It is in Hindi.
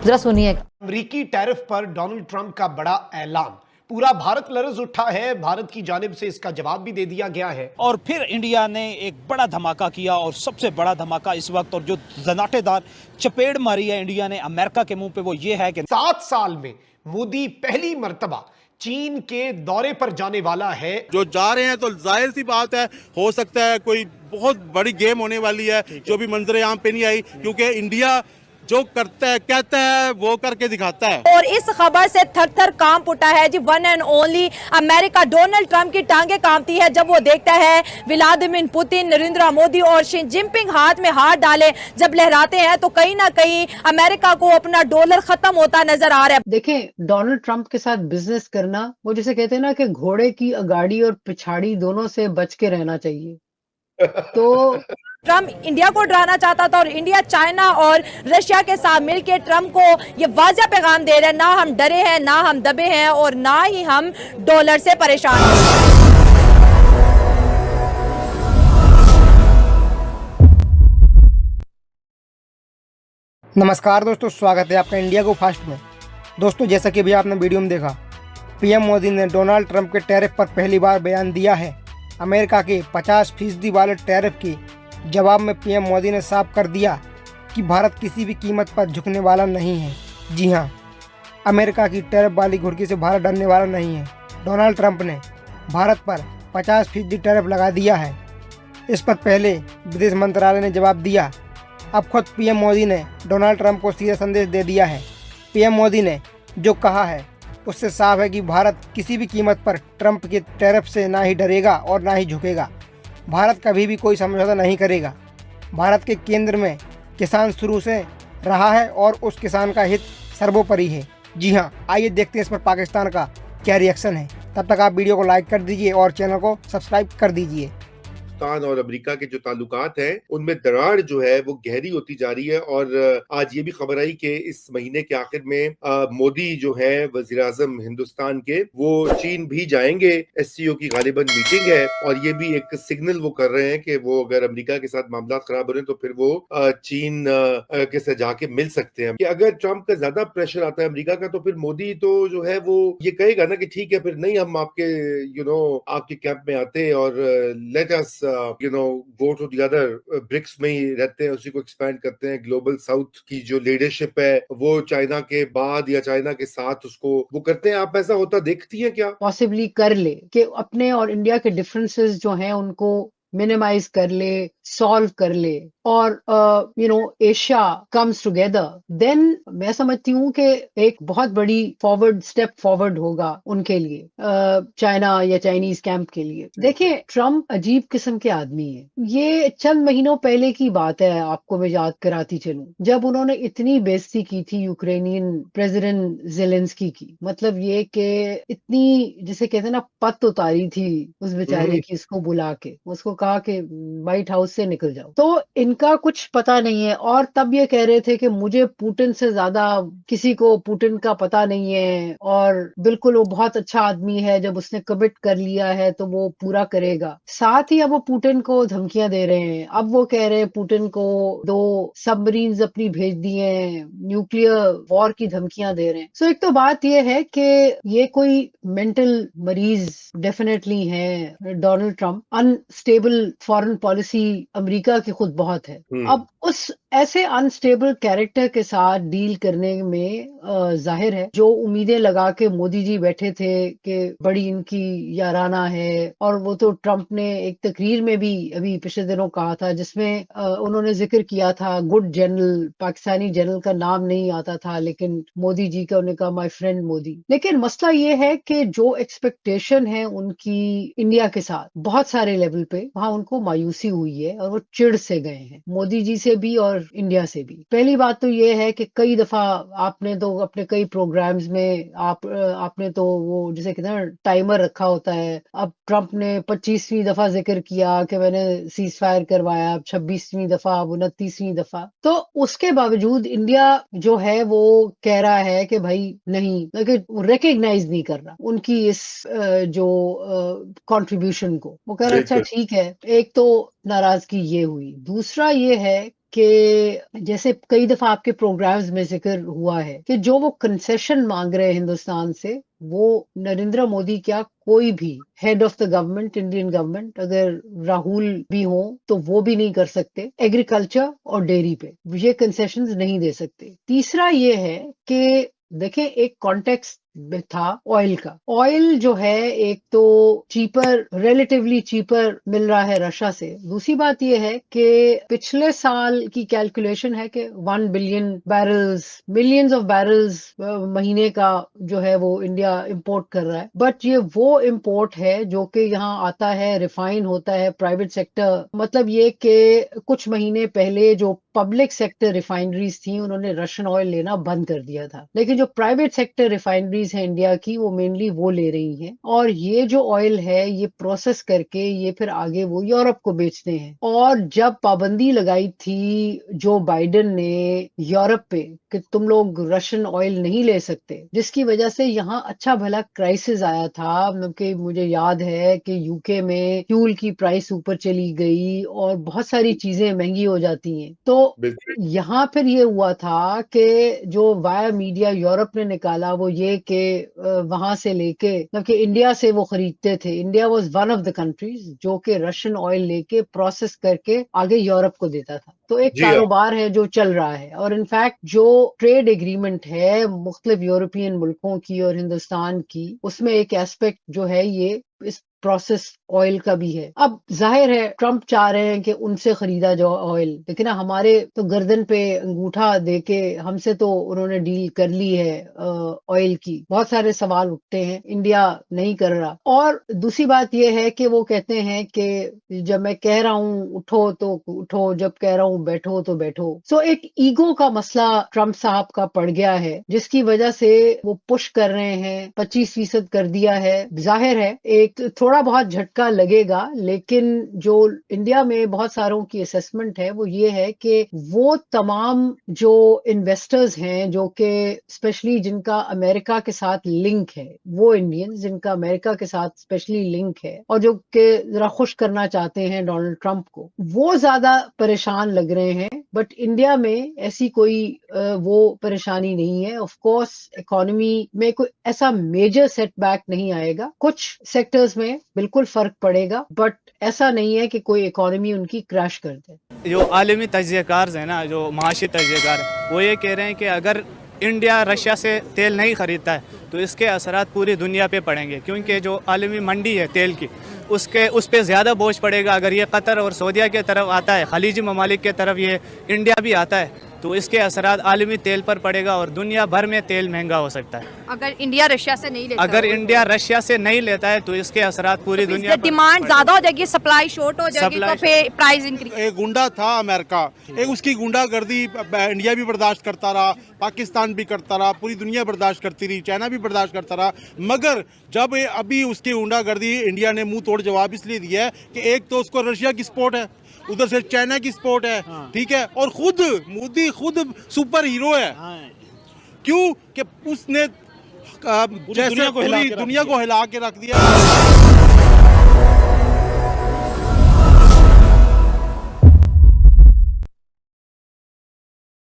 जरा सुनिए। अमरीकी टैरिफ पर डोनाल्ड ट्रंप का बड़ा ऐलान। पूरा भारत लरज उठा है। भारत की जानिब से इसका जवाब भी दे दिया गया है। और फिर इंडिया ने एक बड़ा धमाका किया, और सबसे बड़ा धमाका इस वक्त और जो जनाटेदार चपेट मारी है इंडिया ने अमेरिका के मुंह पे, वो ये है कि 7 साल में मोदी पहली मर्तबा चीन के दौरे पर जाने वाला है। जो जा रहे हैं तो जाहिर सी बात है, हो सकता है कोई बहुत बड़ी गेम होने वाली है जो भी मंजर आम पे नहीं आई, क्योंकि इंडिया जो करता है कहता है वो करके दिखाता है। और इस खबर से थर थर कांप उठा है जी one and only America. Donald Trump की टांगे कांपती है जब वो देखता है व्लादिमीर पुतिन, नरेंद्र मोदी और शी जिनपिंग हाथ में हाथ डाले जब लहराते हैं, तो कहीं ना कहीं अमेरिका को अपना डॉलर खत्म होता नजर आ रहा है। देखें, डोनाल्ड ट्रंप के साथ बिजनेस करना, वो जैसे कहते हैं ना कि घोड़े की अगाड़ी और पिछाड़ी दोनों से बच के रहना चाहिए। तो ट्रंप इंडिया को डराना चाहता था और इंडिया चाइना और रशिया के साथ मिलकर ट्रंप को ये वाज़ेह पैगाम दे रहे हैं, ना हम डरे हैं, ना हम दबे हैं और ना ही हम डॉलर से परेशान हैं। नमस्कार दोस्तों, स्वागत है आपका इंडिया को फास्ट में। दोस्तों, जैसा कि अभी आपने वीडियो में देखा, पीएम मोदी ने डोनाल्ड ट्रंप के टैरिफ पर पहली बार बयान दिया है। अमेरिका के 50% वाले टैरिफ के जवाब में पीएम मोदी ने साफ कर दिया कि भारत किसी भी कीमत पर झुकने वाला नहीं है। जी हां, अमेरिका की टैरिफ वाली घुड़की से भारत डरने वाला नहीं है। डोनाल्ड ट्रंप ने भारत पर 50% टैरिफ लगा दिया है। इस पर पहले विदेश मंत्रालय ने जवाब दिया। अब खुद पीएम मोदी ने डोनाल्ड ट्रंप को सीधा संदेश दे दिया है। पीएम मोदी ने जो कहा है उससे साफ है कि भारत किसी भी कीमत पर ट्रंप के टैरिफ से ना ही डरेगा और ना ही झुकेगा। भारत कभी भी कोई समझौता नहीं करेगा। भारत के केंद्र में किसान शुरू से रहा है और उस किसान का हित सर्वोपरि है। जी हाँ, आइए देखते हैं इस पर पाकिस्तान का क्या रिएक्शन है। तब तक आप वीडियो को लाइक कर दीजिए और चैनल को सब्सक्राइब कर दीजिए। पाकिस्तान और अमेरिका के जो ताल्लुकात हैं उनमें दरार जो है वो गहरी होती जा रही है। और आज ये भी खबर आई कि इस महीने के आखिर में मोदी जो है वजीर आजम हिंदुस्तान के, वो चीन भी जाएंगे। एससीओ की गालिबन मीटिंग है और ये भी एक सिग्नल वो कर रहे हैं कि वो अगर अमेरिका के साथ मामला खराब हो रहे हैं तो फिर वो चीन के साथ जाके मिल सकते हैं। कि अगर ट्रंप का ज्यादा प्रेशर आता है अमेरिका का, तो फिर मोदी तो जो है वो ये कहेगा ना कि ठीक है, फिर नहीं हम आपके आपके कैंप में आते और let us go to the other bricks में ही रहते हैं, उसी को एक्सपैंड करते हैं। ग्लोबल साउथ की जो लीडरशिप है वो चाइना के बाद या चाइना के साथ उसको वो करते हैं। आप ऐसा होता देखती हैं क्या? पॉसिबली कर ले कि अपने और इंडिया के डिफरेंसेस जो हैं उनको मिनिमाइज कर ले, सॉल्व कर ले और एशिया कम्स टुगेदर, देन मैं समझती हूँ कि एक बहुत बड़ी स्टेप फॉरवर्ड होगा उनके लिए, चाइना या चाइनीज कैंप के लिए। देखिए, ट्रम्प अजीब किस्म के आदमी है। ये चंद महीनों पहले की बात है, आपको मैं याद कराती चलूं, जब उन्होंने इतनी बेइज्जती की थी यूक्रेनियन प्रेसिडेंट जेलेंस्की की। मतलब ये कि इतनी, जिसे कहते हैं ना, पत उतारी थी उस बेचारे की, उसको बुला के उसको कहा कि व्हाइट हाउस से निकल जाओ। तो इनका कुछ पता नहीं है। और तब ये कह रहे थे कि मुझे पुतिन से ज्यादा किसी को पुतिन का पता नहीं है और बिल्कुल वो बहुत अच्छा आदमी है, जब उसने कमिट कर लिया है तो वो पूरा करेगा। साथ ही अब वो पुतिन को धमकियां दे रहे हैं। अब वो कह रहे हैं पुतिन को 2 सबमरीन्स अपनी भेज दिए हैं, न्यूक्लियर वॉर की धमकियां दे रहे हैं। सो एक तो बात ये है कि ये कोई मेंटल मरीज डेफिनेटली है Donald Trump. Unstable foreign policy America की खुद बहुत है। अब उस ऐसे अनस्टेबल कैरेक्टर के साथ डील करने में जाहिर है जो उम्मीदें लगा के मोदी जी बैठे थे कि बड़ी इनकी याराना है। और वो तो ट्रंप ने एक तकरीर में भी अभी पिछले दिनों कहा था, जिसमें उन्होंने जिक्र किया था गुड जनरल, पाकिस्तानी जनरल का नाम नहीं आता था, लेकिन मोदी जी का उन्होंने कहा माय फ्रेंड मोदी। लेकिन मसला ये है कि जो एक्सपेक्टेशन है उनकी इंडिया के साथ बहुत सारे लेवल पे, वहां उनको मायूसी हुई है और वो चिढ़ से गए हैं मोदी जी से भी और इंडिया से भी। पहली बात तो ये है कि कई दफा आपने तो अपने कई प्रोग्राम्स में आपने तो वो जिसे कहते हैं टाइमर रखा होता है। अब ट्रंप ने 25वीं दफा जिक्र किया कि मैंने सीज फायर करवाया, अब 26वीं दफा, अब 29वीं दफा। तो उसके बावजूद इंडिया जो है वो कह रहा है कि भाई नहीं, लेकिन रिकग्नाइज नहीं कर रहा उनकी इस जो कंट्रीब्यूशन को। वो कह रहा अच्छा ठीक है। एक तो नाराजगी ये हुई। दूसरा ये है कि जैसे कई दफा आपके प्रोग्राम्स में जिक्र हुआ है कि जो वो कंसेशन मांग रहे हैं हिंदुस्तान से, वो नरेंद्र मोदी क्या कोई भी head of the government, Indian government, अगर राहुल भी हो तो वो भी नहीं कर सकते। एग्रीकल्चर और डेयरी पे ये कंसेशंस नहीं दे सकते। तीसरा ये है कि देखें, एक कॉन्टेक्स्ट था ऑयल का। ऑयल जो है एक तो चीपर, रिलेटिवली चीपर मिल रहा है रशिया से। दूसरी बात यह है कि पिछले साल की कैलकुलेशन है कि 1 billion barrels, millions of barrels महीने का जो है वो इंडिया इंपोर्ट कर रहा है। बट ये वो इंपोर्ट है जो कि यहाँ आता है, रिफाइन होता है प्राइवेट सेक्टर। मतलब ये कि कुछ महीने पहले जो पब्लिक सेक्टर रिफाइनरीज थी उन्होंने रशियन ऑयल लेना बंद कर दिया था, लेकिन जो प्राइवेट सेक्टर रिफाइनरीज है इंडिया की वो मेनली वो ले रही हैं। और ये जो ऑयल है ये प्रोसेस करके ये फिर आगे वो यूरोप को बेचते हैं। और जब पाबंदी लगाई थी जो बाइडेन ने यूरोप पे कि तुम लोग रशियन ऑयल नहीं ले सकते, जिसकी वजह से यहाँ अच्छा भला क्राइसिस आया था। क्योंकि मुझे याद है कि यूके में फ्यूल की प्राइस ऊपर चली गई और बहुत सारी चीजें महंगी हो जाती हैं। तो यहाँ फिर ये हुआ था कि जो वाया मीडिया यूरोप ने निकाला वो ये कि वहां से लेके, मतलब कि इंडिया से वो खरीदते थे। India was one of the countries जो कि रशियन ऑयल लेके प्रोसेस करके आगे यूरोप को देता था। तो एक कारोबार है जो चल रहा है। और इनफैक्ट जो ट्रेड एग्रीमेंट है मुख्तलिफ यूरोपियन मुल्कों की और हिंदुस्तान की, उसमें एक एस्पेक्ट जो है ये इस प्रोसेस ऑयल का भी है। अब जाहिर है ट्रम्प चाह रहे हैं कि उनसे खरीदा जाए ऑयल, लेकिन हमारे तो गर्दन पे अंगूठा देके हमसे तो उन्होंने डील कर ली है ऑयल की। बहुत सारे सवाल उठते हैं, इंडिया नहीं कर रहा। और दूसरी बात यह है कि वो कहते हैं कि जब मैं कह रहा हूँ उठो तो उठो, जब कह रहा हूँ बैठो तो बैठो। सो एक ईगो का मसला ट्रम्प साहब का पड़ गया है, जिसकी वजह से वो पुश कर रहे हैं। 25% कर दिया है। जाहिर है एक थोड़ा बहुत झटका लगेगा, लेकिन जो इंडिया में बहुत सारों की असेसमेंट है वो ये है कि वो तमाम जो इन्वेस्टर्स हैं जो कि स्पेशली जिनका अमेरिका के साथ लिंक है, वो इंडियंस जिनका अमेरिका के साथ स्पेशली लिंक है और जो कि जरा खुश करना चाहते हैं डोनाल्ड ट्रंप को, वो ज्यादा परेशान लग रहे हैं। बट इंडिया में ऐसी कोई वो परेशानी नहीं है। ऑफ कोर्स इकोनॉमी में कोई ऐसा मेजर सेटबैक नहीं आएगा, कुछ सेक्टर्स में बिल्कुल फर्क पड़ेगा, बट ऐसा नहीं है कि कोई इकोनॉमी उनकी क्रैश कर दे। जो आलमी तजज़ियाकार हैं ना, जो माशी तजज़ियाकार, वो ये कह रहे हैं कि अगर इंडिया रशिया से तेल नहीं खरीदता है तो इसके असरात पूरी दुनिया पे पड़ेंगे, क्योंकि जो आलमी मंडी है तेल की उस पर ज़्यादा बोझ पड़ेगा। अगर ये कतर और सऊदीया के तरफ आता है, खलीजी ममालिक के तरफ ये इंडिया भी आता है, तो इसके असरात आलमी तेल पर पड़ेगा और दुनिया भर में तेल महंगा हो सकता है। अगर इंडिया रशिया से नहीं लेता, अगर इंडिया रशिया से नहीं लेता है तो इसके असरात पूरी दुनिया पर डिमांड ज्यादा हो जाएगी, सप्लाई शॉर्ट हो जाएगी, तो फिर प्राइस इंक्रीज। एक गुंडा था अमेरिका, एक उसकी गुंडागर्दी इंडिया भी बर्दाश्त करता रहा, पाकिस्तान भी करता रहा, पूरी दुनिया बर्दाश्त करती रही, चाइना भी बर्दाश्त करता रहा। मगर जब अभी उसकी गुंडागर्दी इंडिया ने मुंह तोड़ जवाब इसलिए दिया है कि एक तो उसको रशिया की सपोर्ट है, उधर से चाइना की सपोर्ट है, ठीक है, और खुद मोदी खुद सुपर हीरो है। क्यों कि उसने जैसे पूरी दुनिया को हिला के रख दिया।